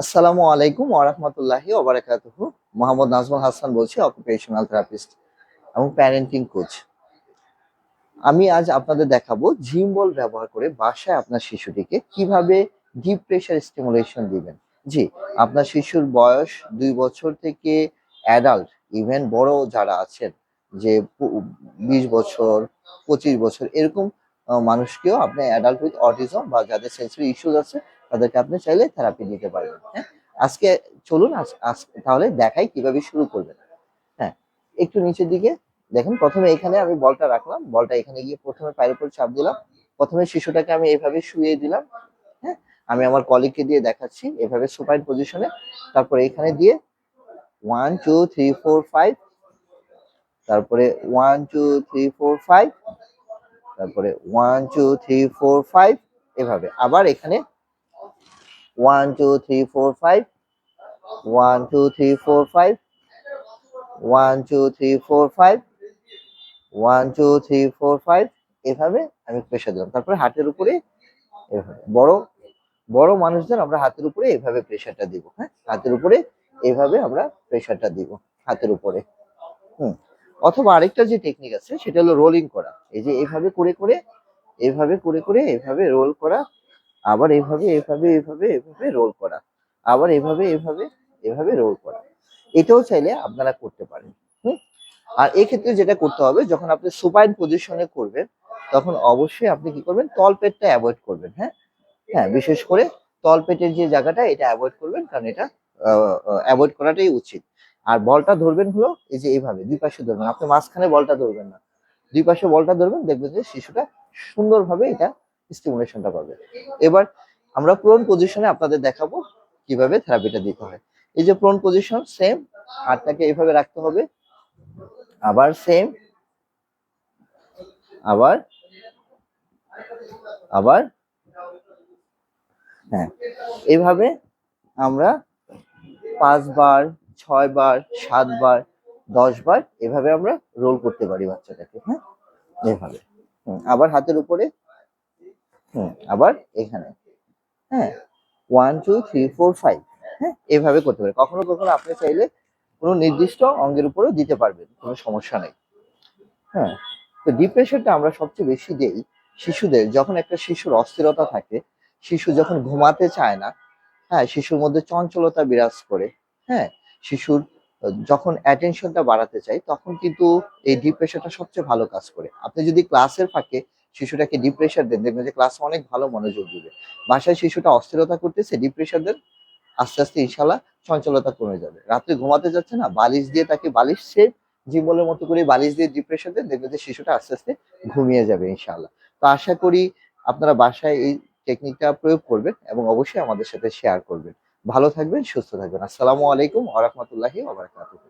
আসসালামু আলাইকুম ওয়া রাহমাতুল্লাহি ওয়া বারাকাতুহু। মোহাম্মদ নাজমুল হাসান বলছি, অকুপেশনাল থেরাপিস্ট এবং প্যারেন্টিং কোচ। আমি আজ আপনাদের দেখাবো জিম বল ব্যবহার করে বাসায় আপনার শিশুটিকে কিভাবে ডিপ প্রেশার স্টিমুলেশন দিবেন। জি, আপনার শিশুর বয়স ২ বছর থেকে অ্যাডাল্ট, ইভেন বড় যারা আছেন, যে ২০ বছর, ২৫ বছর এরকম মানুষকেও আপনি অ্যাডাল্ট উইথ অটিজম বা যাদের সেন্সরি ইস্যুস আছে তাদেরকে আপনি চাইলে থেরাপি দিতে পারবেন। হ্যাঁ? আজকে চলুন তাহলে দেখাই কিভাবে শুরু করবেন। হ্যাঁ, একটু নিচের দিকে দেখেন, প্রথমে এখানে আমি বলটা রাখলাম, বলটা এখানে গিয়ে প্রথমে পায়ের উপর চাপ দিলাম। প্রথমে শিশুটাকে আমি এভাবে শুইয়ে দিলাম। হ্যাঁ, আমি আমার কলিগকে দিয়ে দেখাচ্ছি এভাবে সুপাইন পজিশনে। তারপরে এখানে দিয়ে 1 2 3 4 5, তারপরে 1 2 3 4 5, তারপরে 1 2 3 4 5, এভাবে আবার এখানে 1 2 3 4 5, 1 2 3 4 5, 1 2 3 4 5, 1 2 3 4 5, এভাবে আমি প্রেসার দিলাম। তারপরে হাতের উপরে এভাবে বড় বড় মানুষদের আমরা হাতের উপরে এভাবে প্রেসারটা দিব। হ্যাঁ, হাতের উপরে এভাবে আমরা প্রেসারটা দিব হাতের উপরে। হুম, অথবা আরেকটা যে টেকনিক আছে সেটা হলো রোলিং করা। এই যে এভাবে করে করে এভাবে করে করে এভাবে রোল করা, আবার এভাবে এভাবে এভাবে এভাবে রোল করা, আবার এভাবে এভাবে এভাবে রোল করা। এটাও চাইলে আপনারা করতে পারেন। হুম, আর এক্ষেত্রে যেটা করতে হবে, যখন আপনি সুপাইন পজিশনে করবেন তখন অবশ্যই আপনি কি করবেন, তলপেটটা অ্যাভয়েড করবেন। হ্যাঁ, হ্যাঁ, বিশেষ করে তলপেটের যে জায়গাটা এটা অ্যাভয়েড করবেন, কারণ এটা অ্যাভয়েড করাটাই উচিত। আর বলটা ধরবেন হলো এই যে এইভাবে দুই পাশে ধরবেন, আপনি মাঝখানে বলটা ধরবেন না, দুই পাশে বলটা ধরবেন, দেখবেন যে শিশুটা সুন্দরভাবে এটা স্টিমুলেশনটা পাবে। এবার আমরা প্রোন পজিশনে আপনাদের দেখাবো কিভাবে থেরাপিটা দিতে হয়। এই যে প্রোন পজিশন, সেম হাতটাকে এইভাবে রাখতে হবে, আবার সেম, আবার আবার হ্যাঁ, এইভাবে আমরা ৫ বার, ৬ বার, ৭ বার, ১০ বার এভাবে আমরা রোল করতে পারি বাচ্চাটাকে। হ্যাঁ, এভাবে। আবার হাতের উপরে, আবার এখানে। হ্যাঁ, 1 2 3 4 5, হ্যাঁ, এভাবে করতে পারি। কখনো কখনো আপনি চাইলে কোনো নির্দিষ্ট অঙ্গের উপরেও দিতে পারবেন, কোনো সমস্যা নেই। হ্যাঁ, তো ডিপ্রেশনটা আমরা সবচেয়ে বেশি দেই শিশুদের, যখন একটা শিশুর অস্থিরতা থাকে, শিশু যখন ঘুমাতে চায় না, হ্যাঁ, শিশুর মধ্যে চঞ্চলতা বিরাজ করে, হ্যাঁ, শিশুর যখন অ্যাটেনশনটা বাড়াতে চাই তখন কিন্তু এই ডিপ্রেশনটা সবচেয়ে ভালো কাজ করে। আপনি যদি ক্লাসের ফাঁকে শিশুটাকে ডিপ্রেশন দেন, দেখবেন যে ক্লাসে অনেক ভালো মনোযোগ দিবে। বাসায় শিশুটা অস্থিরতা করতেছে, ডিপ্রেশন দেন, আস্তে আস্তে ইনশাল্লাহ চঞ্চলতা কমে যাবে। রাত্রে ঘুমাতে যাচ্ছে না, বালিশ দিয়ে তাকে বালিশ সে জীবনের মতো করে বালিশ দিয়ে ডিপ্রেশন দেন, দেখবেন যে শিশুটা আস্তে আস্তে ঘুমিয়ে যাবে ইনশাআল্লাহ। তো আশা করি আপনারা বাসায় এই টেকনিকটা প্রয়োগ করবেন এবং অবশ্যই আমাদের সাথে শেয়ার করবেন। ভালো থাকবেন, সুস্থ থাকবেন। আসসালামু আলাইকুম ওয়া রাহমাতুল্লাহি ওয়া বারাকাতুহু।